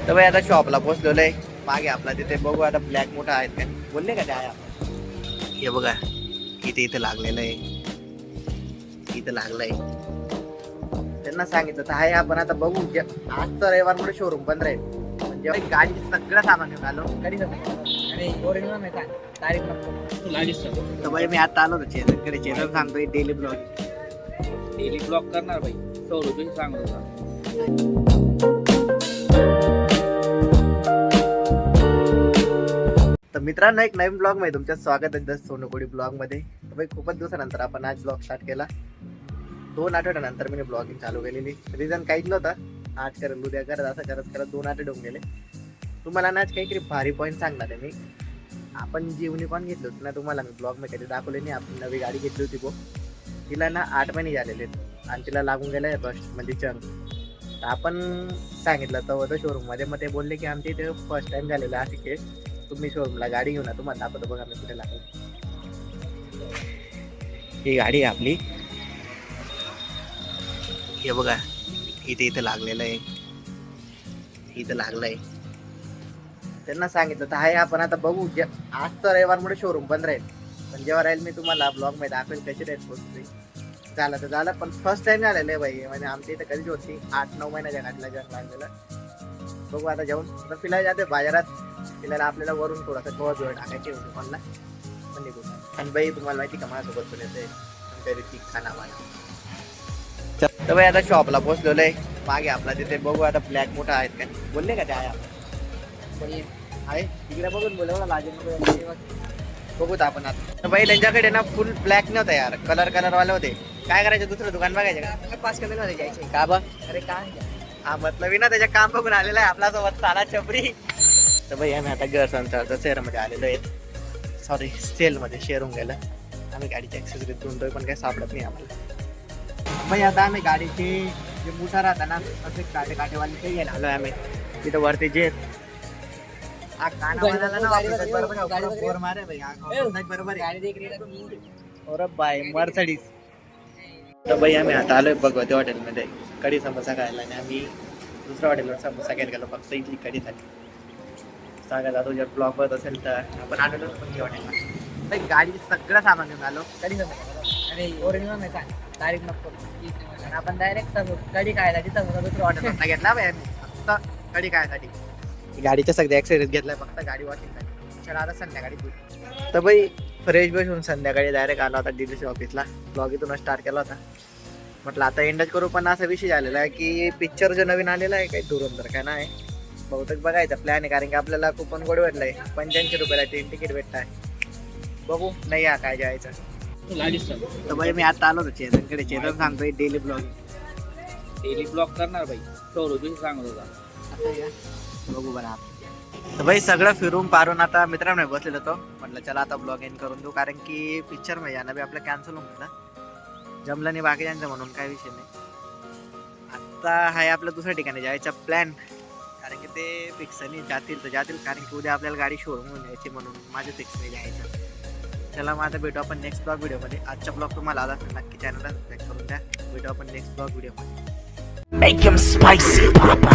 तर भाई आता शॉपला पोहोचलेलो आहे. मागे आपला तिथे बघू आता ब्लॅक मोठा आहेत का बोलले का ते आहे आपण. हे बघा इथे लागलेलं आहे, इथं लागलंय. त्यांना सांगितलं तर आहे आपण आता बघू. आज तर रविवार म्हणून शोरूम बंद राहील. म्हणजे गाडी सगळं सामान घेऊन आलो. गाडी तर भाई मी आता आलो चेतनकडे. चेतन सांगतोय डेली ब्लॉग करणार भाई. सौरभ सांगतो का तर मित्रांनो एक नवीन ब्लॉग मध्ये तुमचं स्वागत आहे. सोनकोडी ब्लॉग मध्ये. तर भाई खूपच दिवसानंतर आपण आज ब्लॉग स्टार्ट केला. 2 आठवड्यानंतर मी ब्लॉगिंग चालू केलेली. रिझन काहीच नव्हतं. आज करेल उद्या करत असं करत 2 आठवडे होऊन गेले. तुम्हाला ना आज काहीतरी भारी पॉईंट सांगणार आहे मी. आपण जी युनिकॉर्न घेतली होती ना, तुम्हाला मी ब्लॉग मध्ये कधी दाखवले नाही. आपण नवी गाडी घेतली होती बो. तिला ना 8 महिने झालेले आहेत आणि तिला लागून गेलं आहे फर्स्ट म्हणजे चंग. तर आपण सांगितलं तर होतं शोरूममध्ये. मग ते बोलले की आमच्या इथे फर्स्ट टाइम झालेलं आहे केस. तुम्ही शोरूमला गाडी घेऊन तुम्हाला दाखवतो बघा मी कुठे लागलो. ही गाडी आहे आपली. हे बघा इथे लागलेलं आहे, इथं लागलंय. त्यांना सांगितलं तर आहे आपण आता बघू. आज तर रविवार म्हणून शोरूम बंद राहील. पण जेव्हा राहील मी तुम्हाला ब्लॉग मध्ये दाखवेल कशी राहील पोहोचते. झालं तर झालं, पण फर्स्ट टाइम झालेलं आहे भाई. म्हणजे आमच्या इथं कधीच होती 8-9 महिन्याच्या गाडीला जंग लागलेलं. बघू आता जाऊन आता फिरायला जाते बाजारात. फिरायला आपल्याला वरून थोडासा कवर टाकायचे होते कोणला पण निघू. आणि बाई तुम्हाला माहिती का माझ्यासोबत पण येते ऋतिक खाना माझा. तर भाई आता शॉपला पोहोचलेलो आहे. मागे आपला तिथे बघू आता ब्लॅक मोठा आहेत का बोलले का ते आहे आपण आहे तिकडे बघून बोलवला लाजेल बघूत आपण आता. तर भाई त्यांच्याकडे ना फुल ब्लॅक नव्हता यार, कलर वाले होते. काय करायचं दुसरं दुकान बघायचं का? 5 कमी मध्ये जायचे का बघ. अरे काय हा मतलब ना त्याच्या काम बघून आलेला आहे आपला सोबत साला छपरी. तर भाई आम्ही आता घर संसारचा शेअरमध्ये आलेलो आहे. सॉरी सेलमध्ये शेअर होऊन गेलं. आम्ही गाडीची ॲक्सेसरीज ढूंढतोय पण काही सापडत नाही आम्हाला. भाई आता आम्ही गाडीचे जे मोठा राहता ना असे काटेवाले ते घ्यायला आलोय आम्ही. तिथं वरती जे मर्सडीज. तर भाई आम्ही आता आलोय भगवती हॉटेलमध्ये कढी समोसा खायला. आणि आम्ही दुसऱ्या हॉटेलवर समोसा घ्यायला गेलो. फक्त इथली कढी झाली सांगायला. तो जर ब्लॉग बघत असेल तर आपण आलेलो पण हॉटेलला. गाडी सगळं सामान घेऊन आलो. कढी समोसा अरे ओरिजिनल नाही सांग डायरेक्ट नको. आपण डायरेक्ट कढी खायला समोसा दुसऱ्या हॉटेलला घेतला भाई आम्ही फक्त कढी खायसाठी. गाडीच्या सगळ्या ॲक्सेसरीज घेतलाय फक्त गाडी वॉशिंगसाठी. चला आता संध्याकाळी तर भाई फ्रेश बेश होऊन संध्याकाळी डायरेक्ट आला होता डीलरशी ऑफिसला. ब्लॉग इथून स्टार्ट केला होता. म्हटलं आता एंडच करू. पण असा विषय झालेला आहे की पिक्चर जो नवीन आलेला आहे काही धुरंधर काय नाही बहुतेक बघायचा प्लॅन आहे. कारण की आपल्याला कुपन कोड भेटलाय 85 रुपयाला ट्रेन तिकीट भेटत आहे. बघू नाही या काय जायचं. तर भाई मी आता आलो होतो चेतनकडे. चेतन सांगतोय डेली ब्लॉग करणार भाई. सौरभ सांगत होता बघू बरं. तर भाई सगळं फिरून पारून आता मित्रांनो बसलेलो होतो. म्हटलं चला आता ब्लॉग एंड करून देऊ. कारण की पिक्चर म्हणजे यानं बी आपलं कॅन्सल होऊन गेला. जमलं नाही बाकीच्यांचं म्हणून काही विषय नाही. आता आहे आपलं दुसऱ्या ठिकाणी जायचा प्लॅन. कारण की ते फिक्स नाही जातील तर जातील. कारण की उद्या आपल्याला गाडी शोरूम होऊन यायची म्हणून माझं फिक्स नाही जायचं. चला मग आता भेटू आपण नेक्स्ट ब्लॉग व्हिडिओमध्ये. आजचा ब्लॉग तुम्हाला आला असेल नक्की चॅनलला सबस्क्राईब करून द्या. भेटू आपण नेक्स्ट ब्लॉग व्हिडिओमध्ये. Make him spicy, Papa.